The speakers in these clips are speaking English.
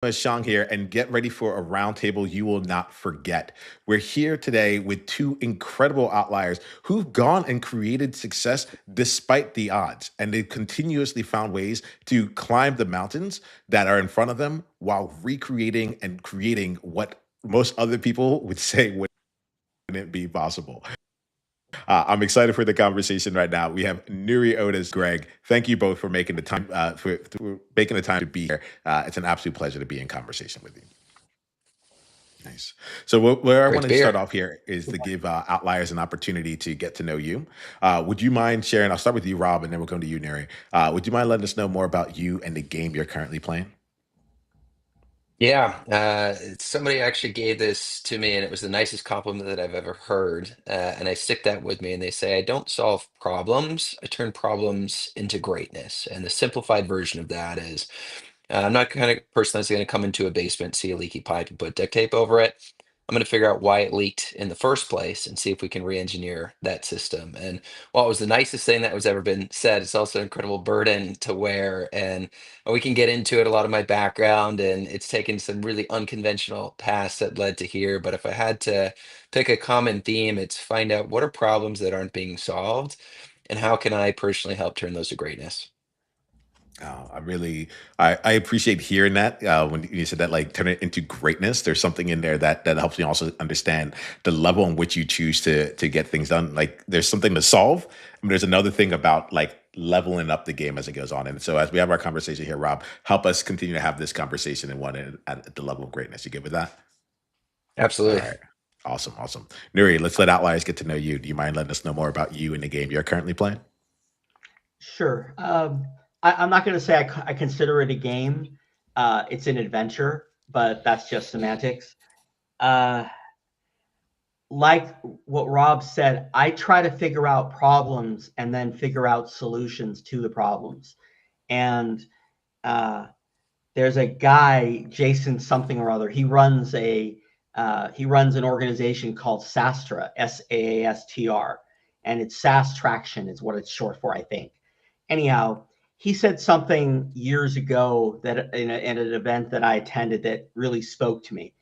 Shang here, and get ready for a roundtable you will not forget. We're here today with two incredible outliers who've gone and created success despite the odds, and they've continuously found ways to climb the mountains that are in front of them while recreating and creating what most other people would say wouldn't be possible. I'm excited for the conversation right now. We have Nuri Otus Gregg. Thank you both for making the time for making the time to be here. It's an absolute pleasure to be in conversation with you. Nice. So where I Great want to to be start here. off here is to give outliers an opportunity to get to know you. Would you mind sharing? I'll start with you, Rob, and then we'll come to you, Nuri. Would you mind letting us know more about you and the game you're currently playing? Yeah, somebody actually gave this to me, and it was the nicest compliment that I've ever heard. And I stick that with me. And they say, I don't solve problems, I turn problems into greatness. And the simplified version of that is I'm not the kind of person that's going to come into a basement, see a leaky pipe, and put duct tape over it. I'm going to figure out why it leaked in the first place and see if we can re-engineer that system. And while it was the nicest thing that was ever been said, it's also an incredible burden to wear. And we can get into it, a lot of my background, and it's taken some really unconventional paths that led to here. But if I had to pick a common theme, it's find out what are problems that aren't being solved and how can I personally help turn those to greatness. I appreciate hearing that when you said that, like turn it into greatness. There's something in there that helps me also understand the level in which you choose to get things done. Like there's something to solve. There's another thing about like leveling up the game as it goes on. And so as we have our conversation here, Rob, help us continue to have this conversation and one at the level of greatness. You good with that? All Absolutely. right. Awesome, awesome. Nuri, let's let outliers get to know you. Do you mind letting us know more about you and the game you're currently playing? Sure. I'm not going to say I consider it a game. It's an adventure, but that's just semantics. Uh, like what Rob said, I try to figure out problems and then figure out solutions to the problems. And uh, there's a guy, Jason something or other. He runs an organization called Sastra, SAASTR, and it's SaaS Traction is what it's short for, I think. Anyhow, he said something years ago that in an event that I attended that really spoke to me.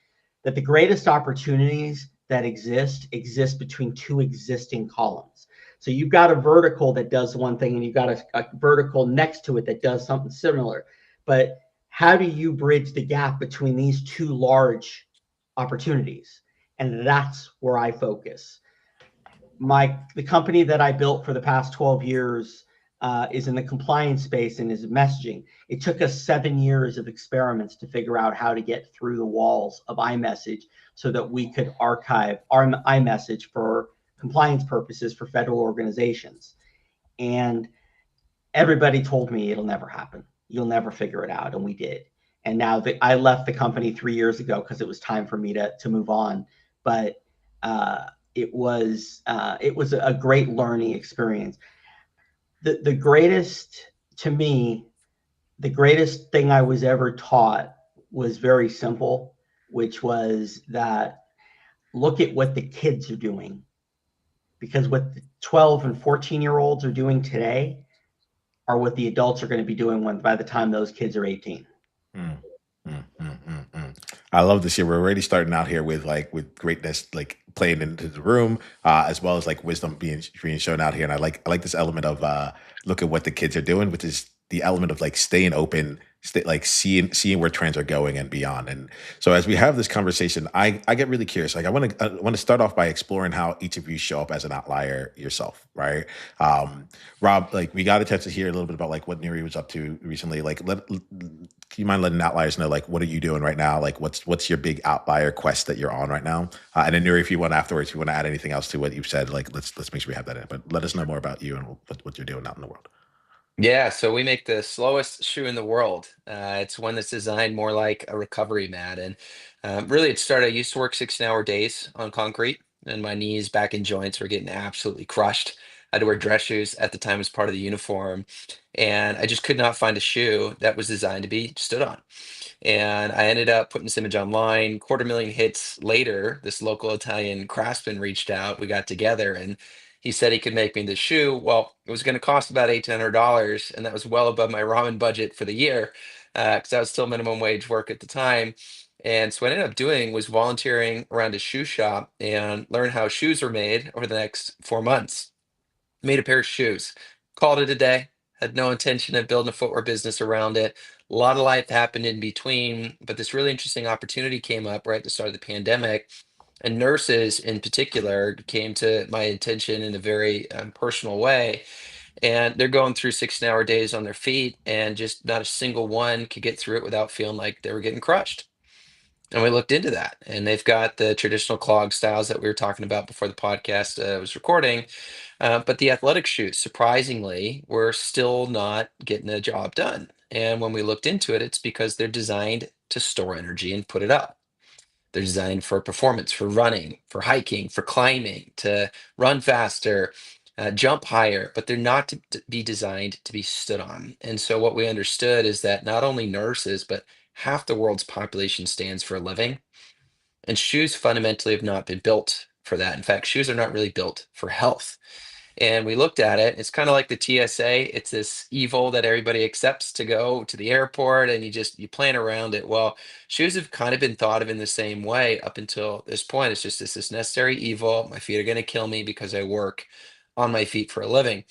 That the greatest opportunities that exist between two existing columns. So you've got a vertical that does one thing, and you've got a vertical next to it that does something similar. But how do you bridge the gap between these two large opportunities? And that's where I focus. The company that I built for the past 12 years is in the compliance space and is messaging. It took us 7 years of experiments to figure out how to get through the walls of iMessage so that we could archive our iMessage for compliance purposes for federal organizations. And everybody told me it'll never happen. You'll never figure it out. And we did. And now I left the company 3 years ago because it was time for me to move on. But uh, it was a great learning experience. The greatest to me, the greatest thing I was ever taught was very simple, which was that look at what the kids are doing, because what the 12 and 14-year-olds are doing today are what the adults are going to be doing by the time those kids are 18. Mm, mm. I love this year. We're already starting out here with with greatness, like playing into the room, as well as like wisdom being shown out here. And I like this element of look at what the kids are doing, which is the element of like staying open, like seeing where trends are going and beyond. And so as we have this conversation, I get really curious. Like I want to start off by exploring how each of you show up as an outlier yourself, right? Um, Rob, like we got a chance to hear a little bit about like what Neri was up to recently. Like, can you mind letting outliers know like what are you doing right now? Like, what's your big outlier quest that you're on right now? And then Neri, if you want afterwards, if you want to add anything else to what you've said, like let's make sure we have that in. But let us know more about you and what you're doing out in the world. Yeah, so we make the slowest shoe in the world. It's one that's designed more like a recovery mat. And really, it started, I used to work 16-hour days on concrete, and my knees, back, and joints were getting absolutely crushed. I had to wear dress shoes at the time as part of the uniform. And I just could not find a shoe that was designed to be stood on. And I ended up putting this image online. 250,000 hits later, this local Italian craftsman reached out. We got together and he said he could make me the shoe. Well, it was going to cost about $1,800, and that was well above my ramen budget for the year. because I was still minimum wage work at the time. And so what I ended up doing was volunteering around a shoe shop and learn how shoes were made over the next 4 months. Made a pair of shoes, called it a day, had no intention of building a footwear business around it. A lot of life happened in between, but this really interesting opportunity came up right at the start of the pandemic. And nurses in particular came to my attention in a very personal way. And they're going through 16-hour days on their feet, and just not a single one could get through it without feeling like they were getting crushed. And we looked into that, and they've got the traditional clog styles that we were talking about before the podcast was recording, but the athletic shoes, surprisingly, were still not getting the job done. And when we looked into it, it's because they're designed to store energy and put it up. They're designed for performance, for running, for hiking, for climbing, to run faster, jump higher, but they're not to be designed to be stood on. And so what we understood is that not only nurses, but half the world's population stands for a living. And shoes fundamentally have not been built for that. In fact, shoes are not really built for health. And we looked at it. It's kind of like the TSA. It's this evil that everybody accepts to go to the airport, and you plan around it. Well, shoes have kind of been thought of in the same way up until this point. It's just this necessary evil. My feet are going to kill me because I work on my feet for a living.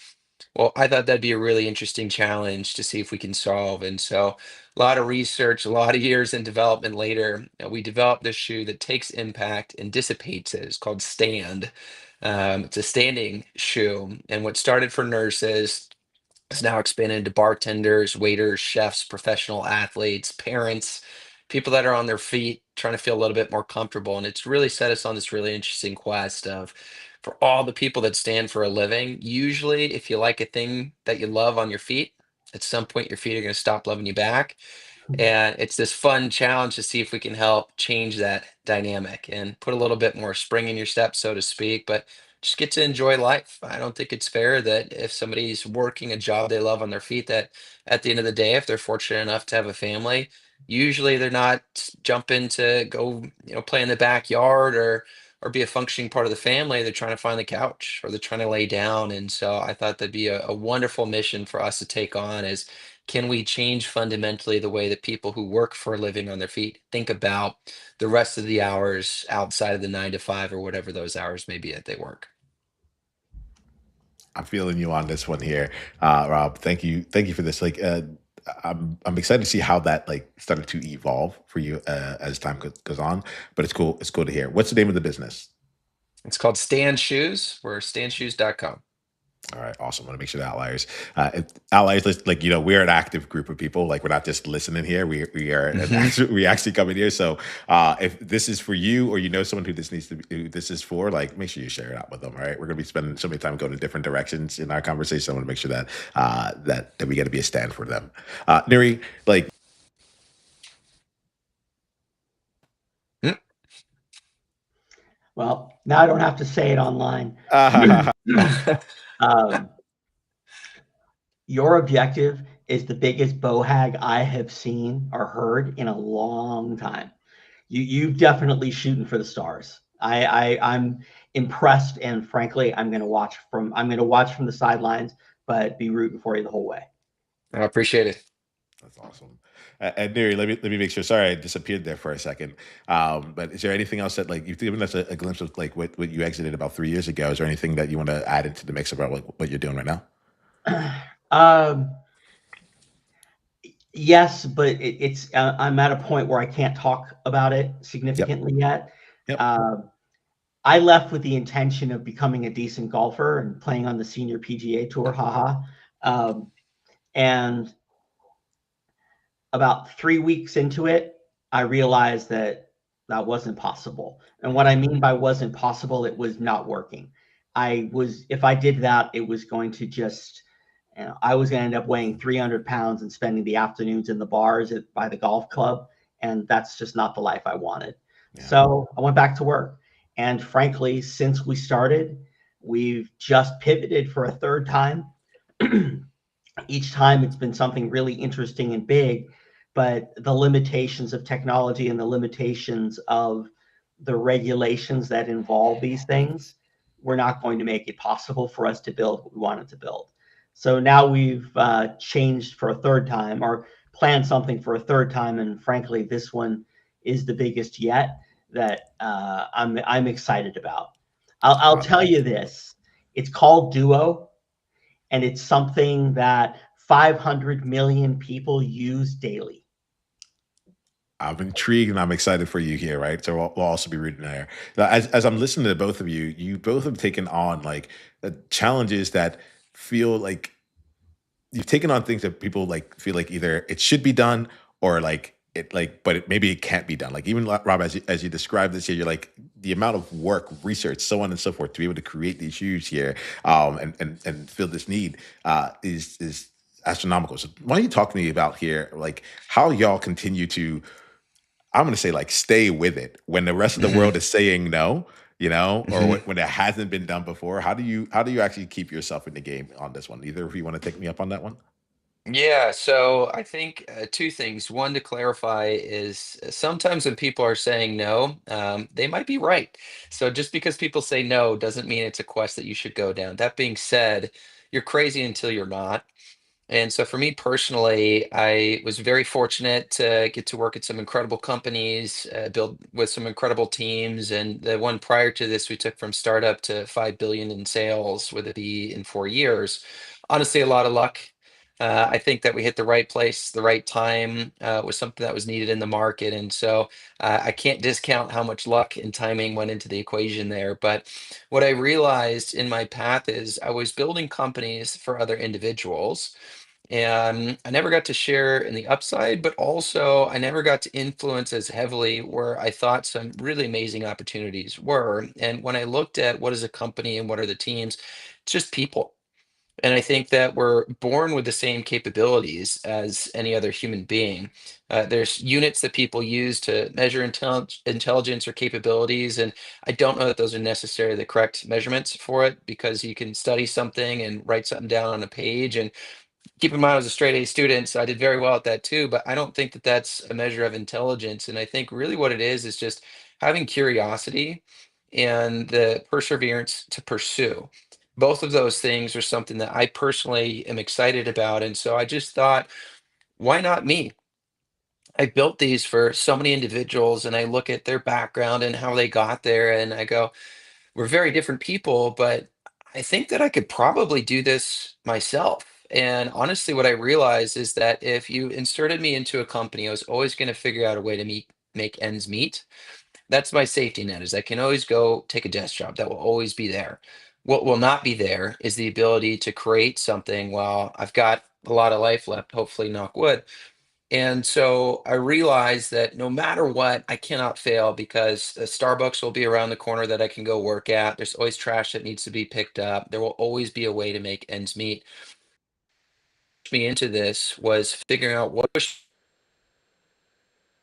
Well, I thought that'd be a really interesting challenge to see if we can solve. And so, a lot of research, a lot of years in development later, we developed this shoe that takes impact and dissipates it. It's called Stand. It's a standing shoe. And what started for nurses is now expanded to bartenders, waiters, chefs, professional athletes, parents, people that are on their feet trying to feel a little bit more comfortable. And it's really set us on this really interesting quest of, for all the people that stand for a living, usually if you like a thing that you love on your feet, at some point your feet are going to stop loving you back. And it's this fun challenge to see if we can help change that dynamic and put a little bit more spring in your step, so to speak, but just get to enjoy life. I don't think it's fair that if somebody's working a job they love on their feet, that at the end of the day, if they're fortunate enough to have a family, usually they're not jumping to go, play in the backyard or be a functioning part of the family. They're trying to find the couch or they're trying to lay down. And so I thought that'd be a wonderful mission for us to take on is, can we change fundamentally the way that people who work for a living on their feet think about the rest of the hours outside of the 9 to 5 or whatever those hours may be that they work? I'm feeling you on this one here, Rob. Thank you for this. I'm excited to see how that like started to evolve for you as time goes on. But it's cool to hear. What's the name of the business? It's called Stand Shoes. We're standshoes.com. All right, awesome. I want to make sure that outliers, like we're an active group of people. Like we're not just listening here. We are we actually come in here. So if this is for you or someone who this is for, like make sure you share it out with them. All right, we're gonna be spending so many time going in different directions in our conversation. I want to make sure that that we got to be a stand for them. Nuri, like Mm. Well, now I don't have to say it online. Um, your objective is the biggest bohag I have seen or heard in a long time. You've definitely shooting for the stars. I'm impressed, and frankly, I'm going to watch from the sidelines, but be rooting for you the whole way. I appreciate it. That's awesome. And Nuri, let me make sure. Sorry, I disappeared there for a second. But is there anything else that like you've given us a glimpse of like what you exited about 3 years ago? Is there anything that you want to add into the mix about what you're doing right now? Yes, but it's I'm at a point where I can't talk about it significantly yet. Yep. I left with the intention of becoming a decent golfer and playing on the senior PGA tour, haha. And about 3 weeks into it, I realized that that wasn't possible. And what I mean by wasn't possible, it was not working. If I did that, it was going to just, I was going to end up weighing 300 pounds and spending the afternoons in the bars by the golf club. And that's just not the life I wanted. Yeah. So I went back to work. And frankly, since we started, we've just pivoted for a third time. Each time it's been something really interesting and big, but the limitations of technology and the limitations of the regulations that involve these things were not going to make it possible for us to build what we wanted to build. So now we've changed for a third time. Our plan something for a third time, and frankly, this one is the biggest yet that I'm excited about. I'll Uh, tell you this: it's called Duo, and it's something that 500 million people use daily. I'm intrigued and I'm excited for you here, right? So we'll also be reading there. Now, as I'm listening to both of you, you both have taken on like challenges that feel like you've taken on things that people like feel like either it should be done or like it like, but maybe it can't be done. Like even Rob, as you described this here, you're like the amount of work, research, so on and so forth to be able to create these shoes here, and feel this need is astronomical. So why don't you talk to me about here, like how y'all continue to I'm going to say like stay with it when the rest of the Hmm. world is saying no, or Hmm. when it hasn't been done before. How do you actually keep yourself in the game on this one? Either of you want to take me up on that one? Yeah, so I think two things. One to clarify is sometimes when people are saying no, they might be right. So just because people say no doesn't mean it's a quest that you should go down. That being said, you're crazy until you're not. And so for me personally, I was very fortunate to get to work at some incredible companies, build with some incredible teams. And the one prior to this, we took from startup to 5 billion in sales with it be in 4 years. Honestly, a lot of luck. I think that we hit the right place, the right time was something that was needed in the market. And so I can't discount how much luck and timing went into the equation there. But what I realized in my path is I was building companies for other individuals and I never got to share in the upside, but also I never got to influence as heavily where I thought some really amazing opportunities were. And when I looked at what is a company and what are the teams, it's just people. And I think that we're born with the same capabilities as any other human being. There's units that people use to measure intelligence or capabilities, and I don't know that those are necessarily the correct measurements for it because you can study something and write something down on a page, and keep in mind, I was a straight A student, so I did very well at that too. But I don't think that that's a measure of intelligence. And I think really what it is just having curiosity and the perseverance to pursue. Both of those things are something that I personally am excited about. And so I just thought, why not me? I built these for so many individuals, and I look at their background and how they got there, and I go, we're very different people, but I think that I could probably do this myself. And honestly, what I realized is that if you inserted me into a company, I was always going to figure out a way to make ends meet. That's my safety net is I can always go take a desk job. That will always be there. What will not be there is the ability to create something while I've got a lot of life left, hopefully knock wood. And so I realized that no matter what, I cannot fail because the Starbucks will be around the corner that I can go work at. There's always trash that needs to be picked up. There will always be a way to make ends meet. Me into this was figuring out what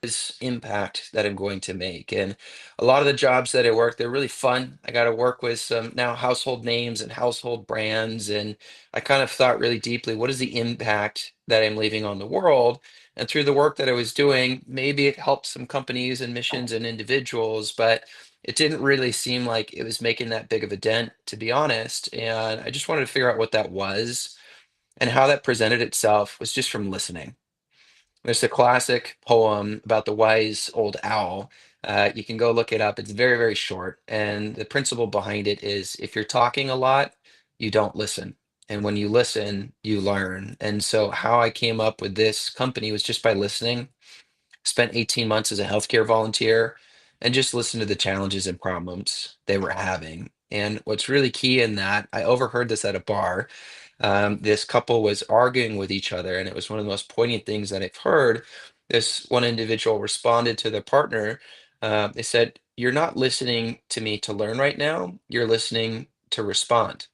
is impact that I'm going to make. And a lot of the jobs that I work, they're really fun. I got to work with some now household names and household brands. And I kind of thought really deeply, what is the impact that I'm leaving on the world? And through the work that I was doing, maybe it helped some companies and missions and individuals, but it didn't really seem like it was making that big of a dent, to be honest. And I just wanted to figure out what that was and how that presented itself was just from listening. There's a classic poem about the wise old owl. You can go look it up. It's very, very short. And the principle behind it is if you're talking a lot, you don't listen. And when you listen, you learn. And so, how I came up with this company was just by listening. Spent 18 months as a healthcare volunteer and just listened to the challenges and problems they were having. And what's really key in that, I overheard this at a bar. This couple was arguing with each other, and it was one of the most poignant things that I've heard. This one individual responded to their partner. They said, "You're not listening to me to learn right now. You're listening to respond."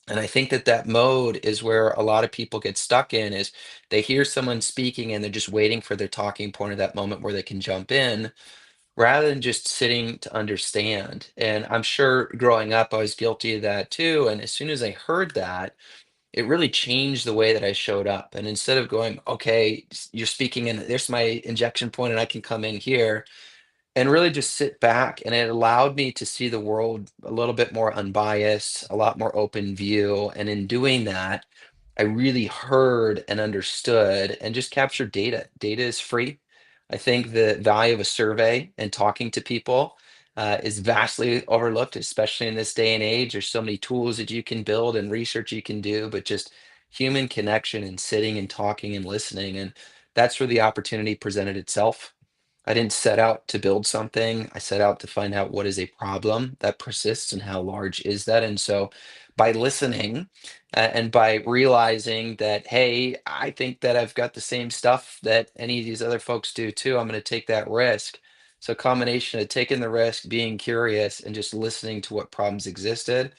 And I think that that mode is where a lot of people get stuck in is they hear someone speaking and they're just waiting for their talking point at that moment where they can jump in rather than just sitting to understand. And I'm sure growing up, I was guilty of that too. And as soon as I heard that, it really changed the way that I showed up. And instead of going, okay, you're speaking and there's my injection point and I can come in here and really just sit back. And it allowed me to see the world a little bit more unbiased, a lot more open view. And in doing that, I really heard and understood and just captured data. Data is free. I think the value of a survey and talking to people is vastly overlooked, especially in this day and age. There's so many tools that you can build and research you can do, but just human connection and sitting and talking and listening. And that's where the opportunity presented itself. I didn't set out to build something. I set out to find out what is a problem that persists and how large is that. And so by listening and by realizing that, hey, I think that I've got the same stuff that any of these other folks do too, I'm going to take that risk. So, a combination of taking the risk, being curious, and just listening to what problems existed,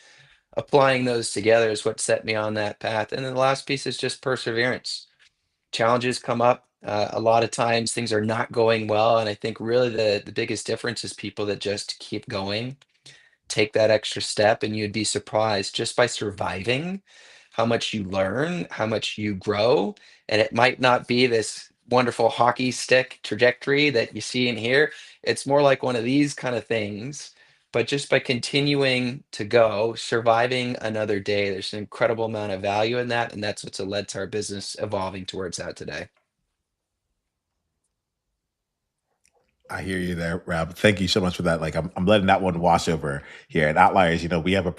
applying those together is what set me on that path. And then the last piece is just perseverance. Challenges come up. A lot of times things are not going well. And I think really the biggest difference is people that just keep going, take that extra step, and you'd be surprised just by surviving how much you learn, how much you grow. And it might not be this wonderful hockey stick trajectory that you see in here. It's more like one of these kind of things. But just by continuing to go, surviving another day, there's an incredible amount of value in that. And that's what's led to our business evolving towards that today. I hear you there, Rob. Thank you so much for that. Like, I'm letting that one wash over here. At Outliers,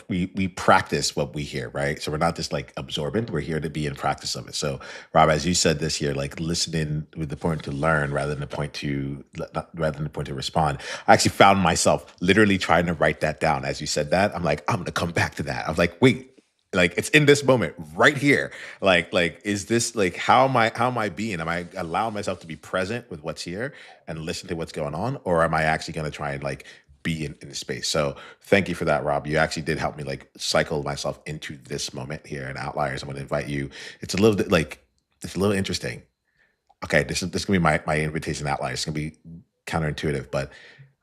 we practice what we hear, right? So we're not just like absorbent. We're here to be in practice of it. So, Rob, as you said this year, like listening with the point to learn rather than the point to rather than the point to respond. I actually found myself literally trying to write that down. As you said that, I'm like, I'm gonna come back to that. I was like, wait. Like it's in this moment right here. Like is this like how am I being? Am I allowing myself to be present with what's here and listen to what's going on, or am I actually going to try and like be in the space? So thank you for that, Rob. You actually did help me like cycle myself into this moment here in Outliers. I'm going to invite you. It's a little bit like it's a little interesting. Okay, this is gonna be my invitation to Outliers. It's gonna be counterintuitive, but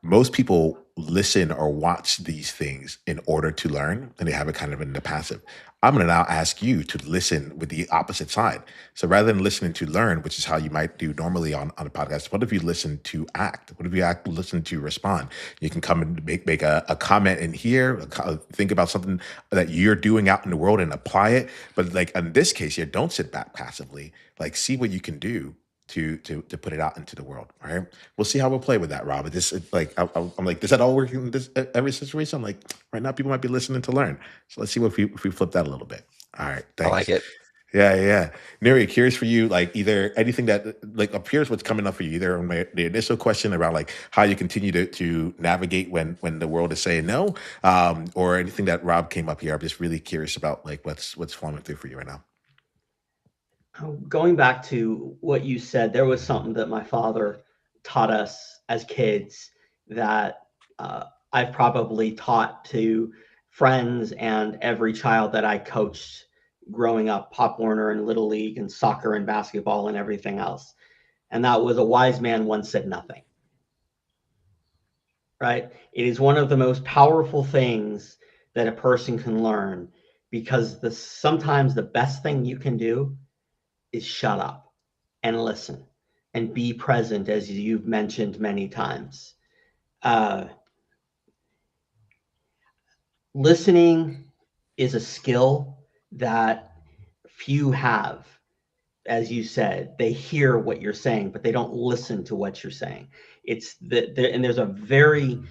most people listen or watch these things in order to learn, and they have it kind of in the passive. I'm going to now ask you to listen with the opposite side. So rather than listening to learn, which is how you might do normally on a podcast, what if you listen to act? What if you listen to respond? You can come and make a comment in here, think about something that you're doing out in the world and apply it. But like in this case here, don't sit back passively. Like see what you can do to put it out into the world. All right, we'll see how we'll play with that, Rob. I'm like, does that all work in this every situation? I'm like, right now people might be listening to learn. So let's see if we flip that a little bit. All right, I like thanks. it. Yeah, yeah. Yeah. Nuri, curious for you, like either anything that like appears what's coming up for you, either on the initial question around like how you continue to navigate when the world is saying no, or anything that Rob came up here. I'm just really curious about like what's flowing through for you right now. Going back to what you said, there was something that my father taught us as kids that I've probably taught to friends and every child that I coached growing up, Pop Warner and Little League and soccer and basketball and everything else. And that was a wise man once said nothing. Right? It is one of the most powerful things that a person can learn because sometimes the best thing you can do is shut up and listen and be present, as you've mentioned many times. Listening is a skill that few have. As you said, they hear what you're saying, but they don't listen to what you're saying. And there's a very,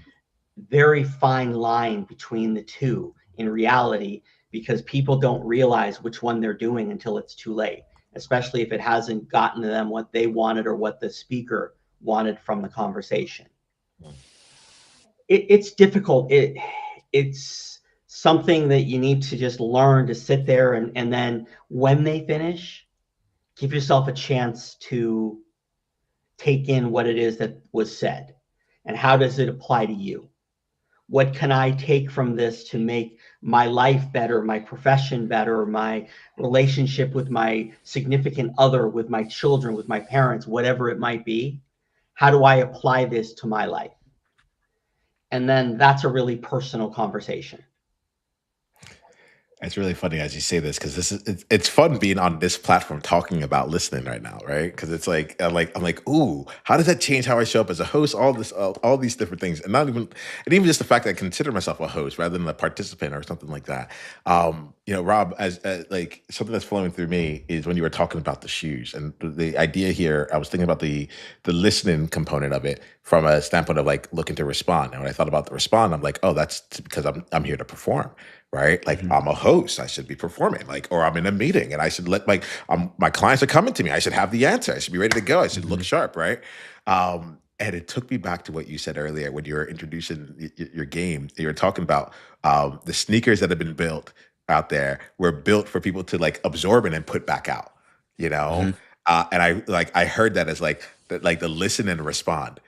very fine line between the two in reality, because people don't realize which one they're doing until it's too late, especially if it hasn't gotten to them what they wanted or what the speaker wanted from the conversation. It's difficult. It's something that you need to just learn to sit there and then when they finish, give yourself a chance to take in what it is that was said and how does it apply to you. What can I take from this to make my life better, my profession better, my relationship with my significant other, with my children, with my parents, whatever it might be? How do I apply this to my life? And then that's a really personal conversation. It's really funny as you say this because it's fun being on this platform talking about listening right now, right? Because it's like I'm like, ooh, how does that change how I show up as a host? All these different things, and even just the fact that I consider myself a host rather than a participant or something like that. Rob, as like something that's flowing through me is when you were talking about the shoes and the idea here. I was thinking about the listening component of it from a standpoint of like looking to respond. And when I thought about the respond, I'm like, oh, that's because I'm here to perform, right? Like Hmm. I'm a host, I should be performing, like, or I'm in a meeting and I should let like my clients are coming to me. I should have the answer. I should be ready to go. I should look Hmm. sharp, right? And it took me back to what you said earlier when you were introducing your game. You were talking about the sneakers that have been built out there were built for people to like absorb and then put back out, you know? Hmm. And I heard that as like the listen and respond,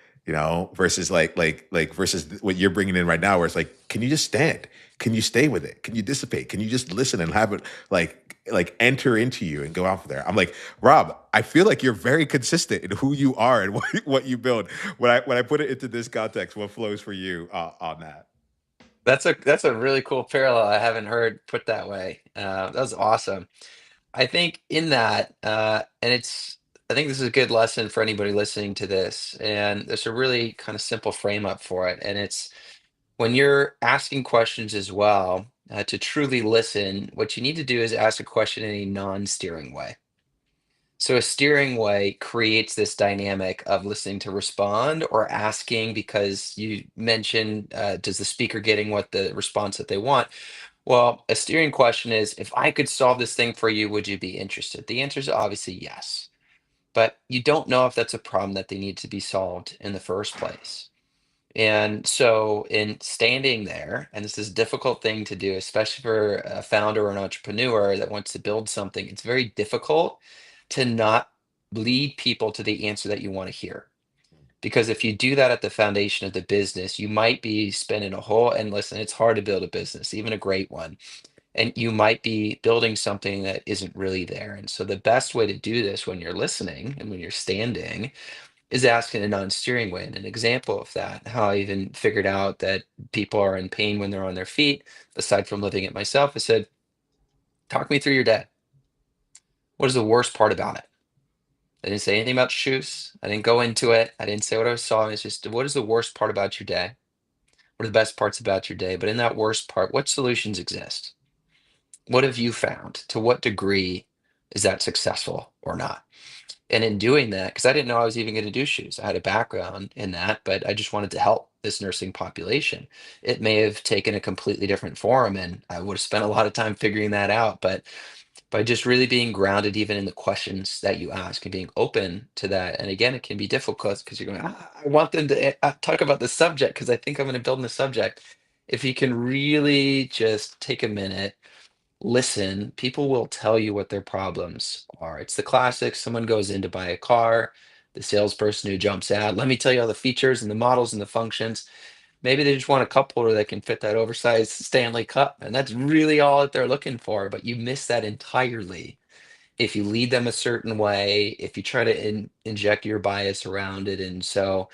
versus versus what you're bringing in right now, where it's like, can you just stand? Can you stay with it? Can you dissipate? Can you just listen and have it like enter into you and go out there? I'm like, Rob, I feel like you're very consistent in who you are and what you build. When I put it into this context, what flows for you on that? That's a really cool parallel I haven't heard put that way. That was awesome. I think in that, I think this is a good lesson for anybody listening to this, and there's a really kind of simple frame up for it, and it's when you're asking questions as well, to truly listen, what you need to do is ask a question in a non-steering way. So a steering way creates this dynamic of listening to respond or asking because you mentioned, does the speaker getting what the response that they want? Well, a steering question is, if I could solve this thing for you, would you be interested? The answer is obviously yes, but you don't know if that's a problem that they need to be solved in the first place. And so, in standing there, and this is a difficult thing to do, especially for a founder or an entrepreneur that wants to build something, it's very difficult to not lead people to the answer that you want to hear. Because if you do that at the foundation of the business, you might be spending a whole, and listen, it's hard to build a business, even a great one. And you might be building something that isn't really there. And so, the best way to do this when you're listening and when you're standing is ask in a non-steering way. And an example of that, how I even figured out that people are in pain when they're on their feet, aside from living it myself, I said, talk me through your day. What is the worst part about it? I didn't say anything about shoes. I didn't go into it. I didn't say what I saw. It's just, what is the worst part about your day? What are the best parts about your day? But in that worst part, what solutions exist? What have you found? To what degree is that successful or not? And in doing that, because I didn't know I was even going to do shoes, I had a background in that, but I just wanted to help this nursing population. It may have taken a completely different form, and I would have spent a lot of time figuring that out. But by just really being grounded, even in the questions that you ask, and being open to that, and again, it can be difficult because you're going, I want them to talk about the subject because I think I'm going to build in the subject. If you can really just take a minute, listen, people will tell you what their problems are. It's the classic, someone goes in to buy a car, the salesperson who jumps out, let me tell you all the features and the models and the functions. Maybe they just want a cup holder that can fit that oversized Stanley Cup, and that's really all that they're looking for, but you miss that entirely if you lead them a certain way, if you try to inject your bias around it. And so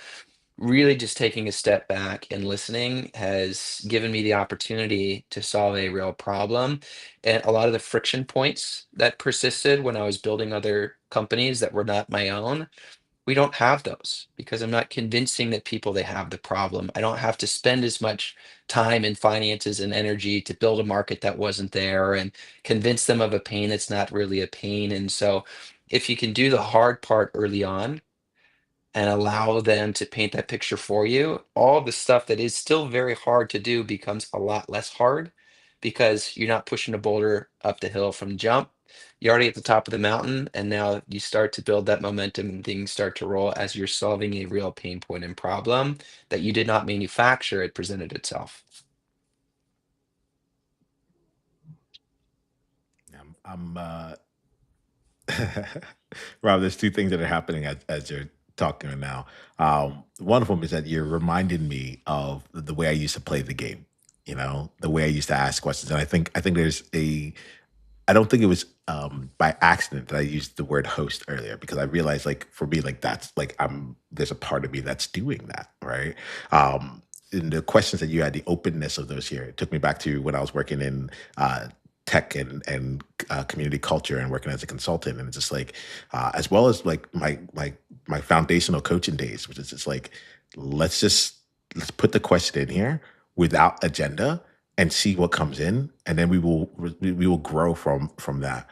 really just taking a step back and listening has given me the opportunity to solve a real problem. And a lot of the friction points that persisted when I was building other companies that were not my own, we don't have those because I'm not convincing that people they have the problem. I don't have to spend as much time and finances and energy to build a market that wasn't there and convince them of a pain that's not really a pain. And so if you can do the hard part early on, and allow them to paint that picture for you, all the stuff that is still very hard to do becomes a lot less hard because you're not pushing a boulder up the hill from the jump. You're already at the top of the mountain, and now you start to build that momentum and things start to roll as you're solving a real pain point and problem that you did not manufacture, it presented itself. I'm Rob, there's two things that are happening as you're talking right now. One of them is that you're reminding me of the way I used to play the game. The way I used to ask questions, and I think there's a I don't think it was by accident that I used the word host earlier because I realized like for me like that's like I'm there's a part of me that's doing that, right? In the questions that you had, the openness of those here, it took me back to when I was working in tech and community culture and working as a consultant, and it's just like as well as like my foundational coaching days, which is just like let's just let's put the question in here without agenda and see what comes in, and then we will grow from that.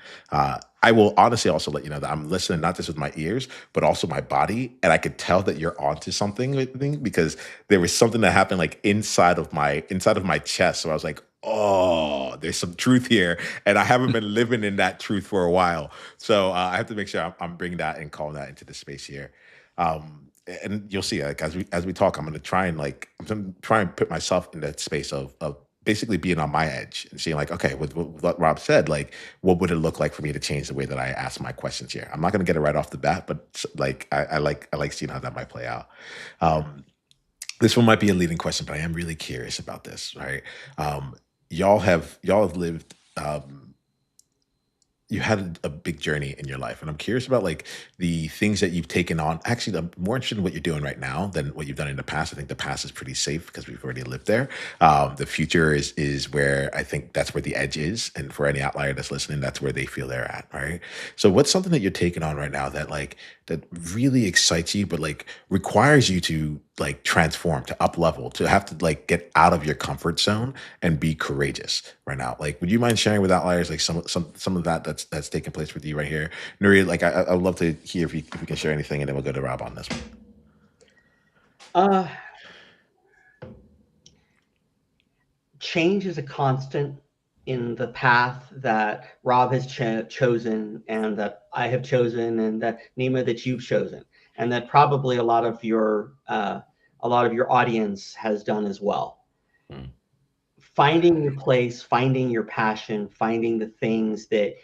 I will honestly also let you know that I'm listening not just with my ears, but also my body, and I could tell that you're onto something with me because there was something that happened like inside of my chest. So I was like, oh, there's some truth here, and I haven't been living in that truth for a while. So I have to make sure I'm bringing that and calling that into the space here. And you'll see, like as we talk, I'm going to try and I'm gonna try and put myself in that space of basically being on my edge and seeing like, okay, with what Rob said, like, what would it look like for me to change the way that I ask my questions here? I'm not going to get it right off the bat, but like I like seeing how that might play out. Um, this one might be a leading question, but I am really curious about this. Right? Um, y'all have lived. You had a big journey in your life, and I'm curious about like the things that you've taken on. Actually, I'm more interested in what you're doing right now than what you've done in the past. I think the past is pretty safe because we've already lived there. The future is where I think that's where the edge is, and for any outlier that's listening, that's where they feel they're at, right? So, what's something that you're taking on right now that that really excites you, but like requires you to like transform, to up level, to have to like get out of your comfort zone and be courageous right now? Like, would you mind sharing with outliers like some of that that's taking place with you right here, Nuri? Like, I would love to hear if you can share anything, and then we'll go to Rob on this one. Uh, Change is a constant in the path that Rob has chosen, and that I have chosen, and that Niiamah that you've chosen, and that probably a lot of your audience has done as well. Mm. Finding your place, finding your passion, finding the things that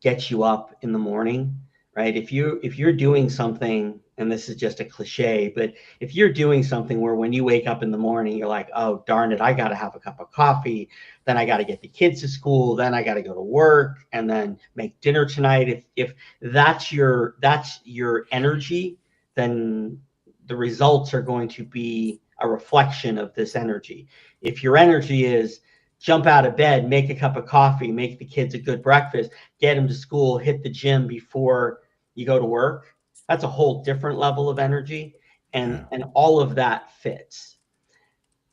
get you up in the morning, right? If you're doing something, and this is just a cliche, but if you're doing something where when you wake up in the morning, you're like, oh darn it, I got to have a cup of coffee, then I got to get the kids to school, then I got to go to work, and then make dinner tonight. If that's your energy, then the results are going to be a reflection of this energy. If your energy is jump out of bed, make a cup of coffee, make the kids a good breakfast, get them to school, hit the gym before you go to work, that's a whole different level of energy. and Yeah. and all of that fits.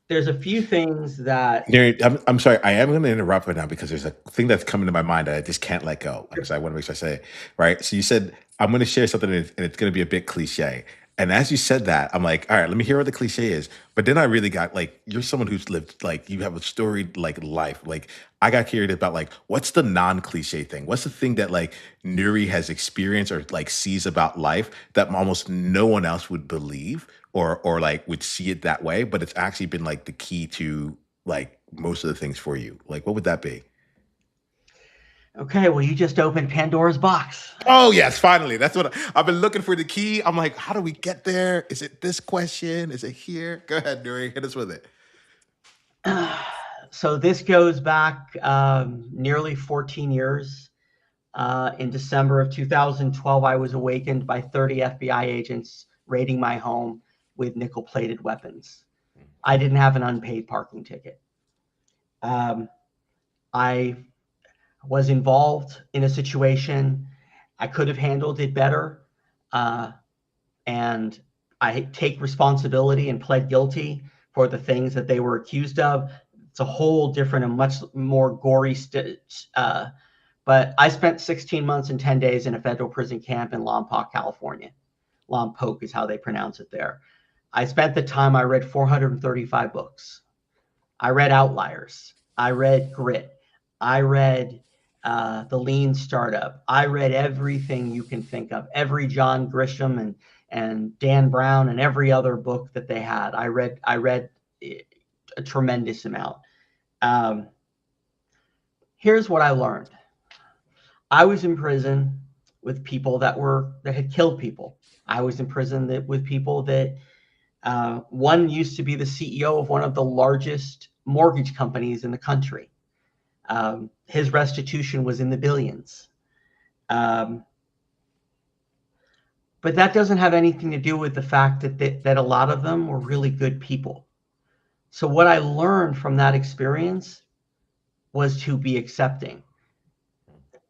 There's a few things that Nuri, I'm sorry. I am going to interrupt right now because there's a thing that's coming to my mind that I just can't let go. And so I want to make sure I say it right. So you said I'm going to share something, and it's going to be a bit cliche. And as you said that, I'm like, all right, let me hear what the cliche is. But then I really got like, you're someone who's lived like you have a storied like life. Like I got curious about like what's the non-cliche thing? What's the thing that like Nuri has experienced or like sees about life that almost no one else would believe or like would see it that way, but it's actually been like the key to like most of the things for you. Like what would that be? okay, well, you just opened Pandora's box. Oh yes, finally. That's what I've been looking for the key. I'm like, how do we get there? Is it this question? Is it here? Go ahead, Nuri. Hit us with it. So this goes back nearly 14 years. In December of 2012, I was awakened by 30 FBI agents raiding my home with nickel-plated weapons. I didn't have an unpaid parking ticket. Um, I was involved in a situation. I could have handled it better. Uh, and I take responsibility and pled guilty for the things that they were accused of. It's a whole different and much more gory but I spent 16 months and 10 days in a federal prison camp in Lompoc, California. Lompoc is how they pronounce it there. I spent the time, I read 435 books. I read Outliers. I read Grit. I read The Lean Startup. I read everything you can think of, every John Grisham and Dan Brown and every other book that they had. I read a tremendous amount. Um, Here's what I learned. I was in prison with people that had killed people. I was in prison with people that one used to be the CEO of one of the largest mortgage companies in the country. His restitution was in the billions. Um, but that doesn't have anything to do with the fact that a lot of them were really good people. So what I learned from that experience was to be accepting.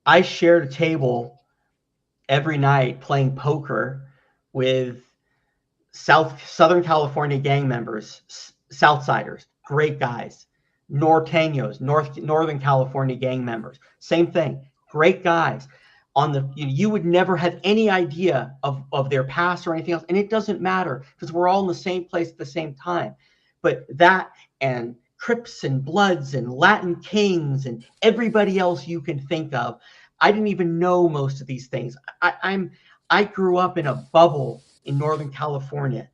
I shared a table every night playing poker with Southern California gang members, Southsiders, great guys, Norteños, Northern California gang members. Same thing. Great guys. You would never have any idea of their past or anything else. And it doesn't matter because we're all in the same place at the same time. But that and Crips and Bloods and Latin Kings and everybody else you can think of. I didn't even know most of these things. I grew up in a bubble in Northern California,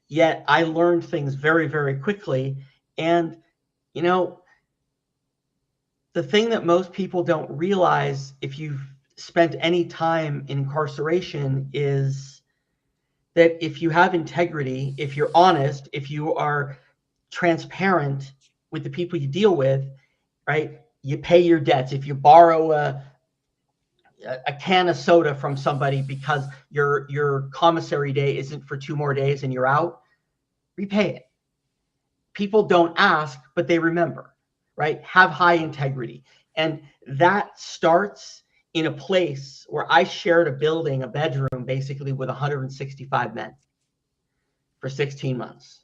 yet I learned things very, very quickly. And, you know, the thing that most people don't realize if you've spent any time in incarceration is that if you have integrity, if you're honest, if you are transparent with the people you deal with, right? You pay your debts. If you borrow a can of soda from somebody because your commissary day isn't for 2 more days and you're out, repay it. People don't ask, but they remember, right? Have high integrity. And that starts in a place where I shared a building, a bedroom, basically with 165 men for 16 months.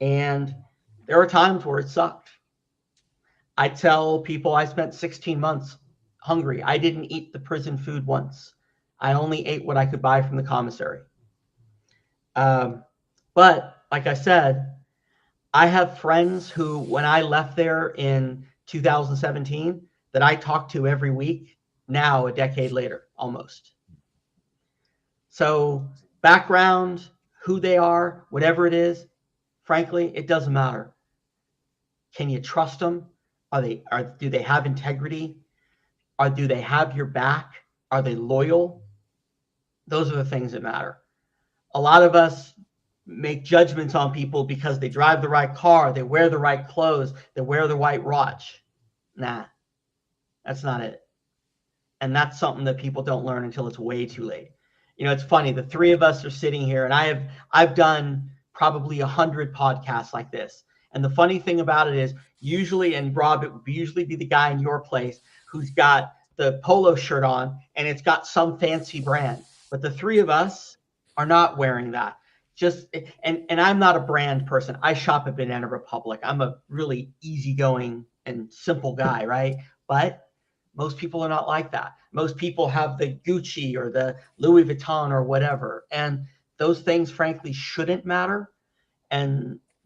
And there were times where it sucked. I tell people I spent 16 months hungry. I didn't eat the prison food once. I only ate what I could buy from the commissary. But like I said, I have friends who, when I left there in 2017, that I talk to every week now, a decade later, almost. So background, who they are, whatever it is, frankly, it doesn't matter. Can you trust them? Do they have integrity? Do they have your back? Are they loyal? Those are the things that matter. A lot of us make judgments on people because they drive the right car, they wear the right clothes, they wear the right watch. Nah, that's not it. And that's something that people don't learn until it's way too late. You know, it's funny. The three of us are sitting here, and I've done probably 100 podcasts like this. And the funny thing about it is, usually, and Rob, it would usually be the guy in your place who's got the polo shirt on and it's got some fancy brand. But the three of us are not wearing that. And I'm not a brand person. I shop at Banana Republic. I'm a really easygoing and simple guy, right? But most people are not like that. Most people have the Gucci or the Louis Vuitton or whatever. And those things, frankly, shouldn't matter.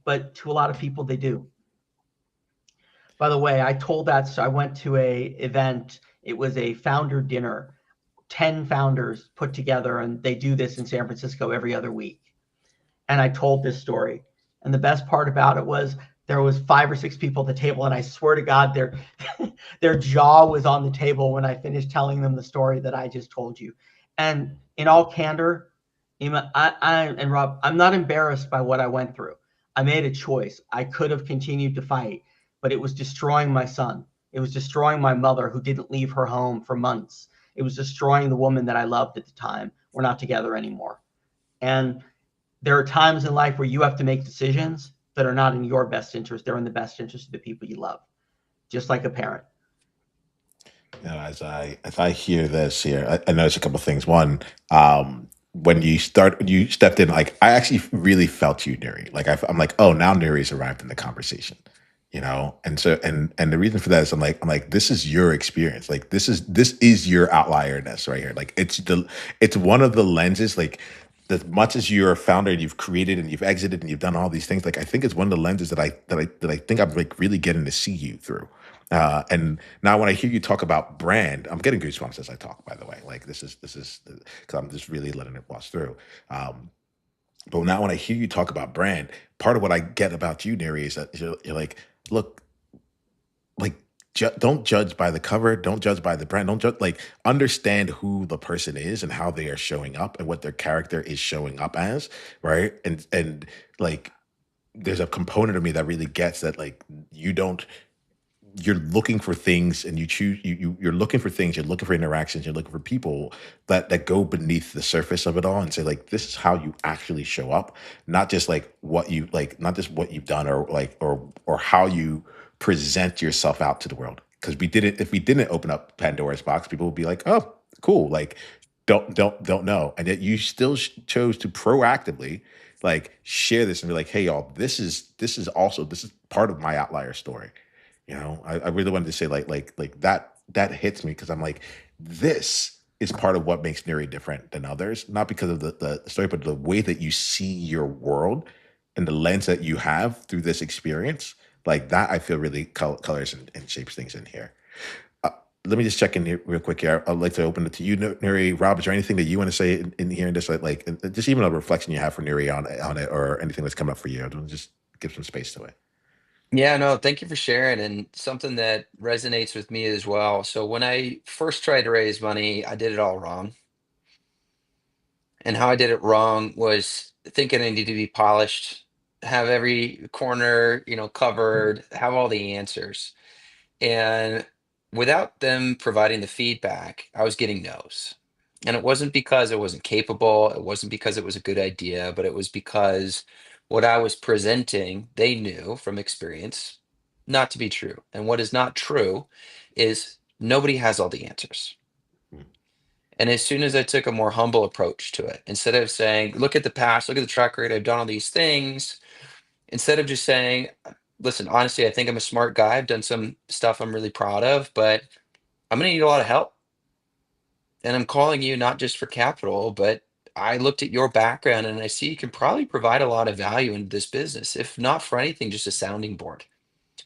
But to a lot of people, they do. By the way, I told that, so I went to a event. It was a founder dinner, 10 founders put together, and they do this in San Francisco every other week. And I told this story. And the best part about it was there was 5 or 6 people at the table, and I swear to God, their jaw was on the table when I finished telling them the story that I just told you. And in all candor, Niiamah, and Rob, I'm not embarrassed by what I went through. I made a choice. I could have continued to fight, but it was destroying my son. It was destroying my mother, who didn't leave her home for months. It was destroying the woman that I loved at the time. We're not together anymore. And there are times in life where you have to make decisions that are not in your best interest. They're in the best interest of the people you love, just like a parent. You know, as I hear this here, I notice a couple of things. One, when you stepped in, like I actually really felt you, Nuri. Like I'm like, oh, now Nuri's arrived in the conversation, you know. And so and the reason for that is I'm like, this is your experience. Like this is your outlierness right here. Like it's one of the lenses. Like as much as you're a founder and you've created and you've exited and you've done all these things, like I think it's one of the lenses that I think I'm like really getting to see you through. And now when I hear you talk about brand, I'm getting goosebumps as I talk, by the way. Like this is because I'm just really letting it wash through. Um, but now when I hear you talk about brand, part of what I get about you, Neri, is that you're like, look, like don't judge by the cover, don't judge by the brand, don't judge, like understand who the person is and how they are showing up and what their character is showing up as, right? And like there's a component of me that really gets that, like you don't you're looking for things and you choose you're looking for things, you're looking for interactions, you're looking for people that go beneath the surface of it all and say like this is how you actually show up, not just like what you like, not just what you've done or like or how you present yourself out to the world. Because if we didn't open up Pandora's box, people would be like, oh cool, like don't know. And yet you still chose to proactively like share this and be like, hey y'all, this is part of my outlier story. I really wanted to say like that hits me because I'm like, this is part of what makes Nuri different than others, not because of the story, but the way that you see your world and the lens that you have through this experience. Like that, I feel really colors and shapes things in here. Uh, Let me just check in here real quick here. I'd like to open it to you, Nuri. Rob, is there anything that you want to say in here, and just like just even a reflection you have for Nuri on it, or anything that's coming up for you? Just give some space to it. Yeah, no, thank you for sharing. And something that resonates with me as well. So when I first tried to raise money, I did it all wrong. And how I did it wrong was thinking I needed to be polished, have every corner, covered, have all the answers. And without them providing the feedback, I was getting no's. And it wasn't because I wasn't capable, it wasn't because it was a good idea, but it was because what I was presenting, they knew from experience not to be true. And what is not true is nobody has all the answers. Mm, And as soon as I took a more humble approach to it, instead of saying, look at the past, look at the track record, I've done all these things, instead of just saying, listen, honestly, I think I'm a smart guy. I've done some stuff I'm really proud of, but I'm going to need a lot of help. And I'm calling you not just for capital, but I looked at your background and I see you can probably provide a lot of value in this business, if not for anything, just a sounding board,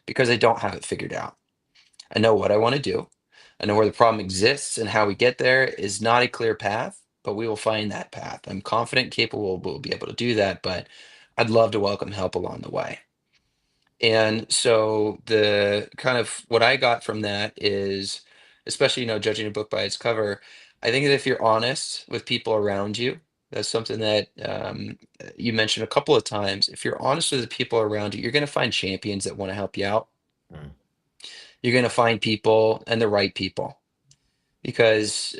because I don't have it figured out. I know what I want to do. I know where the problem exists, and how we get there is not a clear path, but we will find that path. I'm confident, capable, we'll be able to do that, but I'd love to welcome help along the way. And so the kind of what I got from that is, especially, judging a book by its cover, I think that if you're honest with people around you, that's something that you mentioned a couple of times. If you're honest with the people around you, you're going to find champions that want to help you out. mm, You're going to find people and the right people, because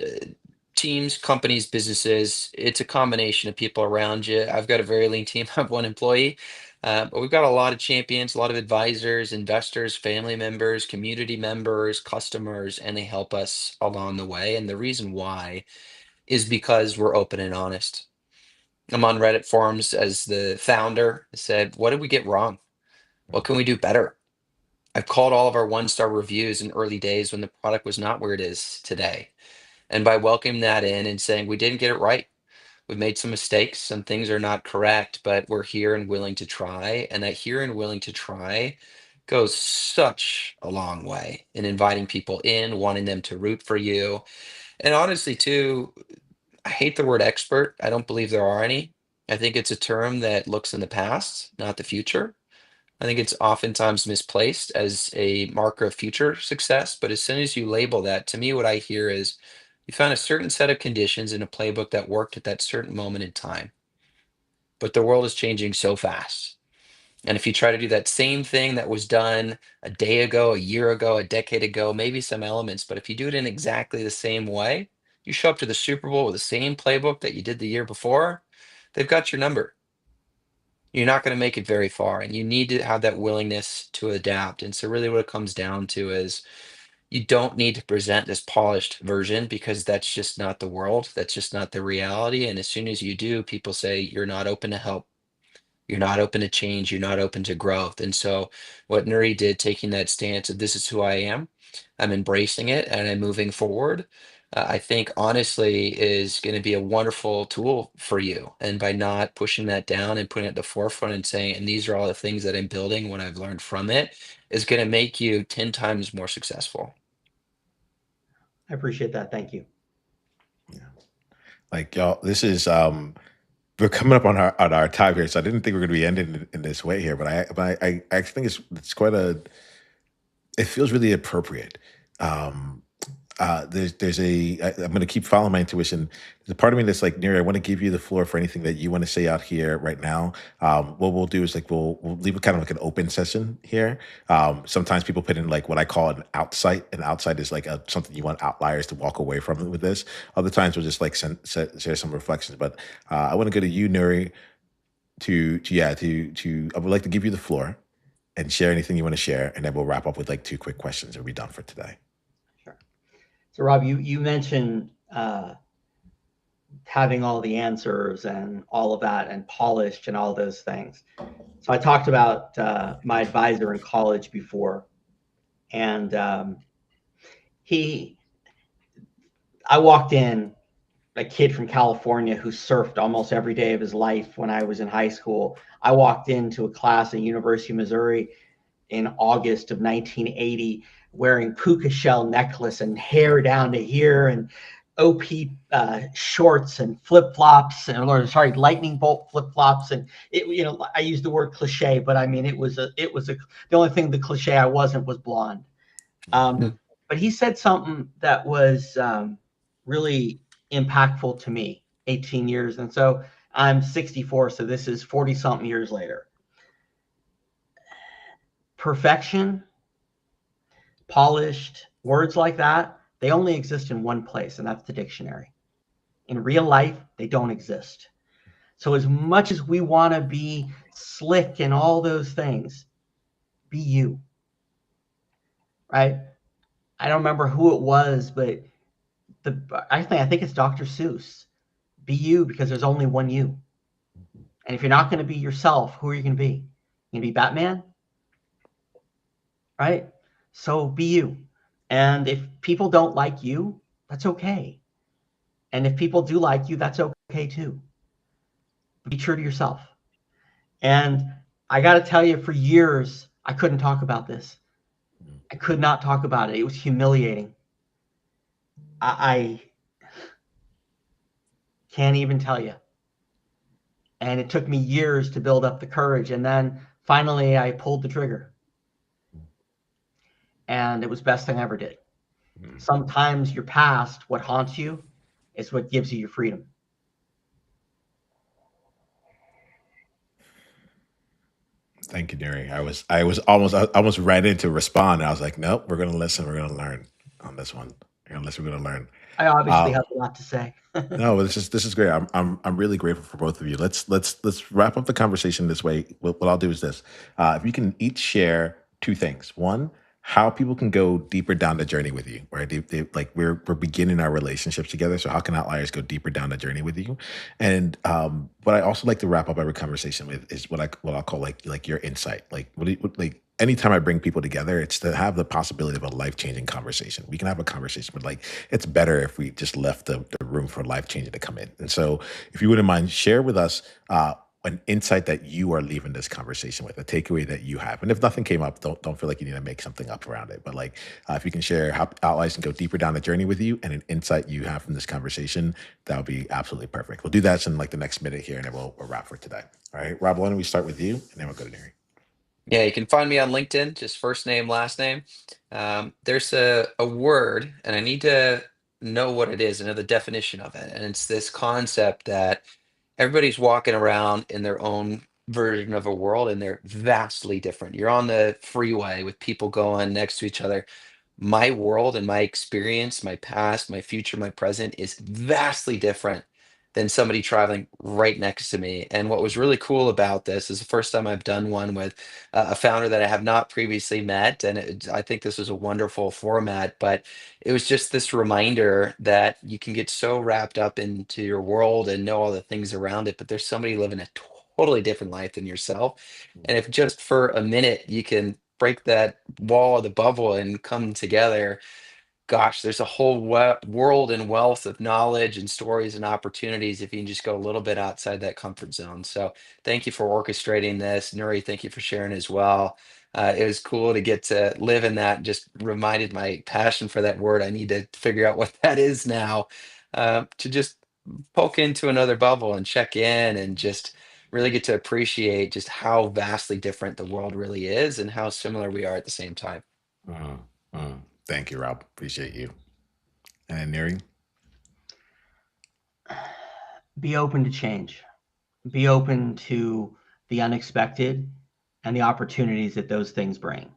teams, companies, businesses, it's a combination of people around you. I've got a very lean team. I have one employee, but we've got a lot of champions, a lot of advisors, investors, family members, community members, customers, and they help us along the way. And the reason why is because we're open and honest. I'm on Reddit forums as the founder. I said, what did we get wrong? What mm, can we do better? I've called all of our one-star reviews in early days when the product was not where it is today. And by welcoming that in and saying, we didn't get it right, we've made some mistakes, some things are not correct, but we're here and willing to try. And that here and willing to try goes such a long way in inviting people in, wanting them to root for you. And honestly, too, I hate the word expert. I don't believe there are any. I think it's a term that looks in the past, not the future. I think it's oftentimes misplaced as a marker of future success. But as soon as you label that, to me, what I hear is you found a certain set of conditions in a playbook that worked at that certain moment in time. But the world is changing so fast. And if you try to do that same thing that was done a day ago, a year ago, a decade ago, maybe some elements, but if you do it in exactly the same way, you show up to the Super Bowl with the same playbook that you did the year before, they've got your number. You're not going to make it very far, and you need to have that willingness to adapt. And so really what it comes down to is you don't need to present this polished version, because that's just not the world, that's just not the reality. And as soon as you do, people say you're not open to help, you're not open to change, you're not open to growth. And so what Nuri did, taking that stance of this is who I am, I'm embracing it and I'm moving forward, I think honestly is going to be a wonderful tool for you. And by not pushing that down and putting it at the forefront and saying, and these are all the things that I'm building, what I've learned from it, is going to make you 10 times more successful. I appreciate that. Thank you. yeah. Like y'all, this is we're coming up on our time here, so I didn't think we are going to be ending in this way here, but I actually think it's quite a it feels really appropriate. Um, there's I'm going to keep following my intuition. There's a part of me that's like, Neri, I want to give you the floor for anything that you want to say out here right now. What we'll do is like we'll leave it kind of like an open session here. Sometimes people put in like what I call an outside. An outside is like something you want outliers to walk away from with this. Other times we'll just like share some reflections. But I want to go to you, Nuri, to I would like to give you the floor and share anything you want to share, and then we'll wrap up with like two quick questions and we'll be done for today. Sure. So, Rob, you mentioned having all the answers and all of that and polished and all those things. So I talked about my advisor in college before, and he, I walked in, a kid from California who surfed almost every day of his life when I was in high school. I walked into a class at University of Missouri in August of 1980 wearing puka shell necklace and hair down to here and OP shorts and flip flops, and or sorry, lightning bolt flip flops. And it, you know, I use the word cliche, but I mean the only thing the cliche I wasn't was blonde. But he said something that was really impactful to me 18 years. And so I'm 64, so this is 40 something years later. Perfection, polished words like that, they only exist in one place, and that's the dictionary. In real life, they don't exist. So as much as we want to be slick and all those things, be you, right? I don't remember who it was, but I think it's Dr. Seuss. Be you, because there's only one you. And if you're not going to be yourself, who are you going to be? You going to be Batman? Right? So be you. And if people don't like you, that's okay. And if people do like you, that's okay too. Be true to yourself. And I got to tell you, for years, I couldn't talk about this. I could not talk about it. It was humiliating. I can't even tell you. And it took me years to build up the courage. And then finally, I pulled the trigger. And it was the best thing I ever did. Sometimes your past, what haunts you, is what gives you your freedom. Thank you, Nuri. I almost ready to respond. And I was like, nope, we're gonna listen, we're gonna learn on this one. We're gonna listen, we're gonna learn. I obviously Uh, have a lot to say. no, this is great. I'm really grateful for both of you. Let's wrap up the conversation this way. What I'll do is this: if you can each share two things. One, how people can go deeper down the journey with you, right? Like we're beginning our relationships together. So how can outliers go deeper down the journey with you? And what I also like to wrap up every conversation with is what I'll call like your insight. Like like anytime I bring people together, it's to have the possibility of a life changing conversation. We can have a conversation, but like it's better if we just left the room for life changing to come in. And so, if you wouldn't mind, share with us an insight that you are leaving this conversation with, a takeaway that you have. And if nothing came up, don't feel like you need to make something up around it. But like, if you can share how allies can go deeper down the journey with you and an insight you have from this conversation, that would be absolutely perfect. We'll do that in like the next minute here, and then we'll wrap for today. All right, Rob, why don't we start with you, and then we'll go to Neri. Yeah, you can find me on LinkedIn, just first name, last name. There's a word, and I need to know what it is, I know the definition of it. And it's this concept that everybody's walking around in their own version of a world, and they're vastly different. You're on the freeway with people going next to each other. My world and my experience, my past, my future, my present is vastly different than somebody traveling right next to me. And what was really cool about this is the first time I've done one with a founder that I have not previously met. And I think this was a wonderful format, but it was just this reminder that you can get so wrapped up into your world and know all the things around it, but there's somebody living a totally different life than yourself. And if just for a minute you can break that wall of the bubble and come together, gosh, there's a whole world and wealth of knowledge and stories and opportunities if you can just go a little bit outside that comfort zone. So thank you for orchestrating this. Nuri, thank you for sharing as well. It was cool to get to live in that, just reminded my passion for that word. I need to figure out what that is now, to just poke into another bubble and check in and just really get to appreciate just how vastly different the world really is and how similar we are at the same time. Mm, Thank you, Rob. Appreciate you. And then Neri. Be open to change. Be open to the unexpected and the opportunities that those things bring.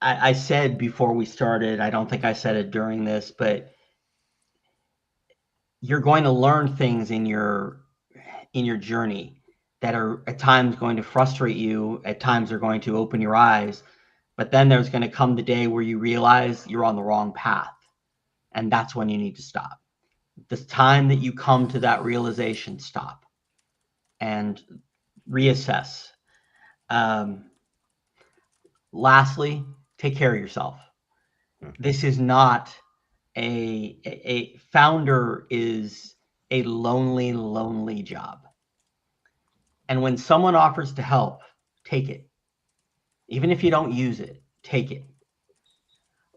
I said before we started, I don't think I said it during this, but you're going to learn things in your journey that are at times going to frustrate you, at times are going to open your eyes, but then there's going to come the day where you realize you're on the wrong path, and that's when you need to stop. the time that you come to that realization, stop and reassess. Um, Lastly, take care of yourself. This is not a founder is a lonely, lonely job. And when someone offers to help, take it. Even if you don't use it, take it.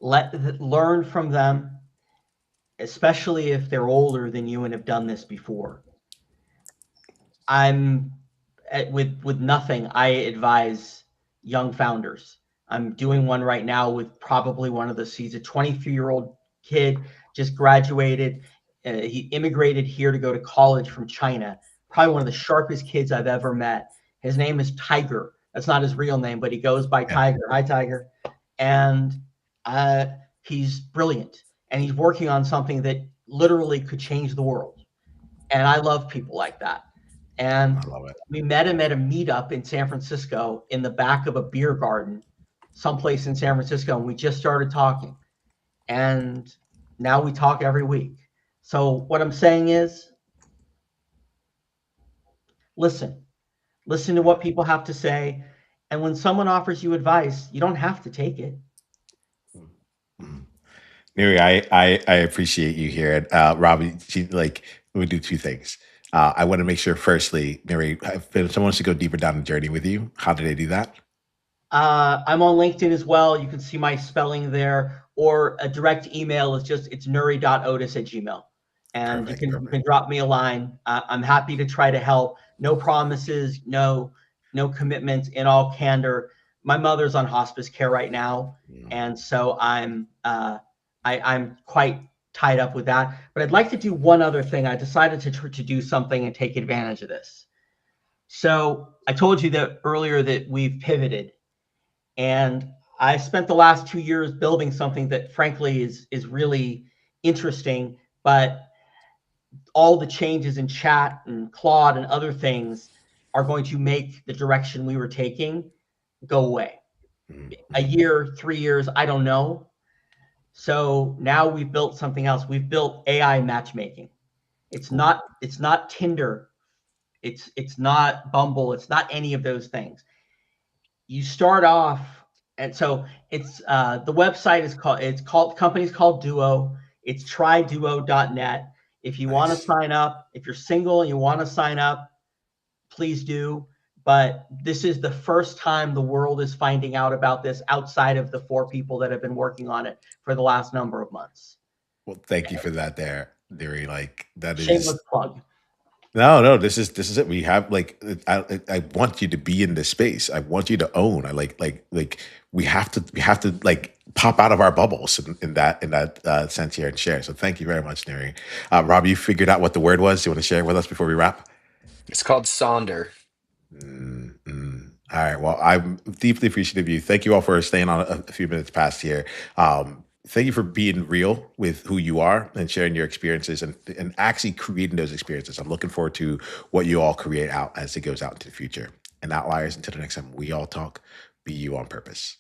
Learn from them, especially if they're older than you and have done this before. I'm with nothing. I advise young founders. I'm doing one right now with probably one of the. He's a 23-year-old kid, just graduated. He immigrated here to go to college from China. Probably one of the sharpest kids I've ever met. His name is Tiger. That's not his real name, but he goes by Yeah. Tiger. Hi, Tiger. And he's brilliant, and he's working on something that literally could change the world. And I love people like that. And I love it. we met him at a meetup in San Francisco in the back of a beer garden, someplace in San Francisco, and we just started talking. And now we talk every week. So what I'm saying is, listen. Listen to what people have to say. And when someone offers you advice, you don't have to take it. Mm. Nuri, I appreciate you here. And Robbie, like, we do two things. I want to make sure, firstly, Nuri, if someone wants to go deeper down the journey with you, how do they do that? I'm on LinkedIn as well. You can see my spelling there, or a direct email is it's nuri.otus@gmail. And Perfect, you perfect. can drop me a line. I'm happy to try to help. No promises, no commitments. In all candor, my mother's on hospice care right now, Mm. and so I'm quite tied up with that. But I'd like to do one other thing. I decided to do something and take advantage of this. So I told you that earlier that we've pivoted, and I spent the last 2 years building something that frankly is really interesting, but all the changes in chat and Claude and other things are going to make the direction we were taking go away. Mm, A mm. year, 3 years, I don't know. So now we've built something else. We've built AI matchmaking. Cool. It's not Tinder. It's not Bumble. It's not any of those things. You start off, and so it's the website is called company's called Duo. It's tryduo.net. If you want to Nice. sign up, if you're single and you want to sign up, please do. But this is the first time the world is finding out about this outside of the 4 people that have been working on it for the last number of months. Well, thank you for that there, Nuri. Like, that Shameless is. plug. No, no, this is it. We have like I want you to be in this space. I want you to own. I like we have to like pop out of our bubbles in that sense here and share. So thank you very much, Neri. Rob, you figured out what the word was. You want to share it with us before we wrap? It's called Sonder. Mm, mm. All right. Well, I'm deeply appreciative of you. Thank you all for staying on a few minutes past here. Thank you for being real with who you are and sharing your experiences and actually creating those experiences. I'm looking forward to what you all create out as it goes out into the future. And Outliers, until the next time we all talk, be you on purpose.